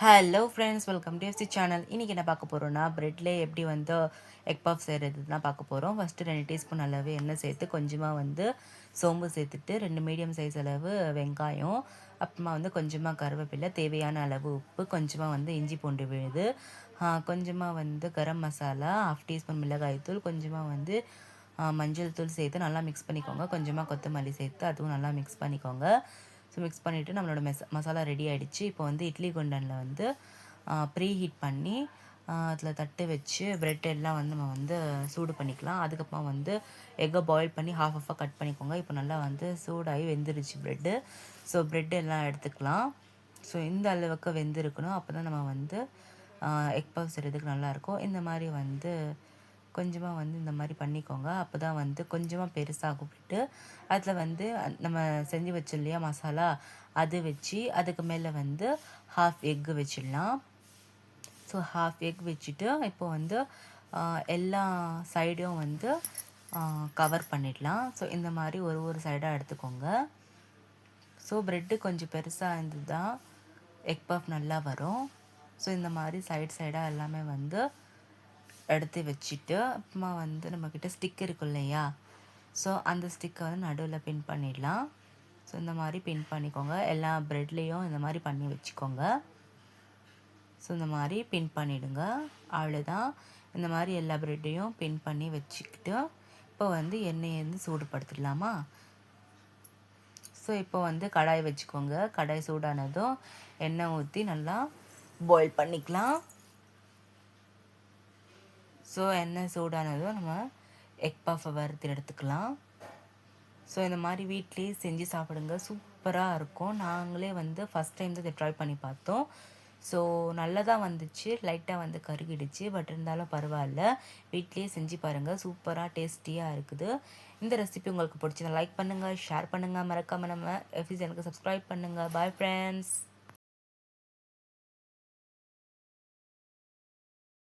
Hello friends, welcome to FC channel. இன்றைக்கி என்ன பார்க்க போகிறோன்னா, ப்ரெட்லேயே எப்படி வந்து எக் பஃப் செய்கிறது தான் பார்க்க போகிறோம். ஃபஸ்ட்டு 2 டீஸ்பூன் அளவு எண்ணெய் சேர்த்து கொஞ்சமாக வந்து சோம்பு சேர்த்துட்டு 2 மீடியம் சைஸ் அளவு வெங்காயம், அப்புறமா வந்து கொஞ்சமாக கருவேப்பிலை, தேவையான அளவு உப்பு, கொஞ்சமாக வந்து இஞ்சி பூண்டு விழுது, கொஞ்சமாக வந்து கரம் மசாலா, 1/2 டீஸ்பூன் மிளகாய்த்தூள், கொஞ்சமாக வந்து மஞ்சள் தூள் சேர்த்து நல்லா மிக்ஸ் பண்ணிக்கோங்க. கொஞ்சமாக கொத்தமல்லி சேர்த்து அதுவும் நல்லா மிக்ஸ் பண்ணிக்கோங்க. ஸோ மிக்ஸ் பண்ணிவிட்டு நம்மளோட மசாலா ரெடி ஆகிடுச்சு. இப்போ வந்து இட்லி குண்டனில் வந்து ப்ரீ ஹீட் பண்ணி அதில் தட்டு வச்சு ப்ரெட் எல்லாம் வந்து நம்ம வந்து சூடு பண்ணிக்கலாம். அதுக்கப்புறமா வந்து எக்கை பாயில் பண்ணி ஹாஃபாக கட் பண்ணிக்கோங்க. இப்போ நல்லா வந்து சூடாகி வெந்துருச்சு ப்ரெட்டு. ஸோ ப்ரெட் எல்லாம் எடுத்துக்கலாம். ஸோ இந்த அளவுக்கு வெந்திருக்கணும். அப்போ தான் நம்ம வந்து எக் பஃப் செய்கிறதுக்கு நல்லாயிருக்கும். இந்த மாதிரி வந்து கொஞ்சமாக வந்து இந்த மாதிரி பண்ணிக்கோங்க. அப்போ தான் வந்து கொஞ்சமாக பெருசாக கூப்பிட்டு அதில் வந்து நம்ம செஞ்சு வச்சோம் இல்லையா மசாலா, அது வச்சு அதுக்கு மேலே வந்து ஹாஃப் எக்கு வச்சிடலாம். ஸோ ஹாஃப் எக் வச்சுட்டு இப்போ வந்து எல்லா சைடும் வந்து கவர் பண்ணிடலாம். ஸோ இந்த மாதிரி ஒரு சைடாக எடுத்துக்கோங்க. ஸோ ப்ரெட்டு கொஞ்சம் பெருசாக இருந்தது தான் எக் பஃப் நல்லா வரும். ஸோ இந்த மாதிரி சைடாக எல்லாமே வந்து எடுத்து வச்சுட்டு அப்புறமா வந்து நம்மக்கிட்ட ஸ்டிக் இருக்கும் இல்லையா, ஸோ அந்த ஸ்டிக்கை வந்து நடுவில் பின் பண்ணிடலாம். ஸோ இந்த மாதிரி பின் பண்ணிக்கோங்க. எல்லா ப்ரெட்லேயும் இந்த மாதிரி பண்ணி வச்சுக்கோங்க. ஸோ இந்த மாதிரி பின் பண்ணிவிடுங்க. அவ்வளோதான். இந்த மாதிரி எல்லா ப்ரெட்டையும் பின் பண்ணி வச்சுக்கிட்டு இப்போ வந்து எண்ணெயை வந்து சூடுபடுத்திடலாமா. ஸோ இப்போ வந்து கடாய் வச்சுக்கோங்க. கடாய் சூடானதும் எண்ணெய் ஊற்றி நல்லா பாயில் பண்ணிக்கலாம். ஸோ எண்ணெய் சூடானதும் நம்ம எக் பஃபை வறுத்து எடுத்துக்கலாம். ஸோ இந்த மாதிரி வீட்லேயே செஞ்சு சாப்பிடுங்க, சூப்பராக இருக்கும். நாங்களே வந்து ஃபஸ்ட் டைம் தான் இதை ட்ரை பண்ணி பார்த்தோம். ஸோ நல்லதாக வந்துச்சு, லைட்டாக வந்து கருகிடுச்சு, பட் இருந்தாலும் பரவாயில்ல. வீட்லேயே செஞ்சு பாருங்கள், சூப்பராக டேஸ்டியாக இருக்குது. இந்த ரெசிபி உங்களுக்கு பிடிச்சிருந்தா லைக் பண்ணுங்கள், ஷேர் பண்ணுங்கள், மறக்காமல் நம்ம எஃப்சி சேனலுக்கு சப்ஸ்கிரைப் பண்ணுங்கள். Bye friends.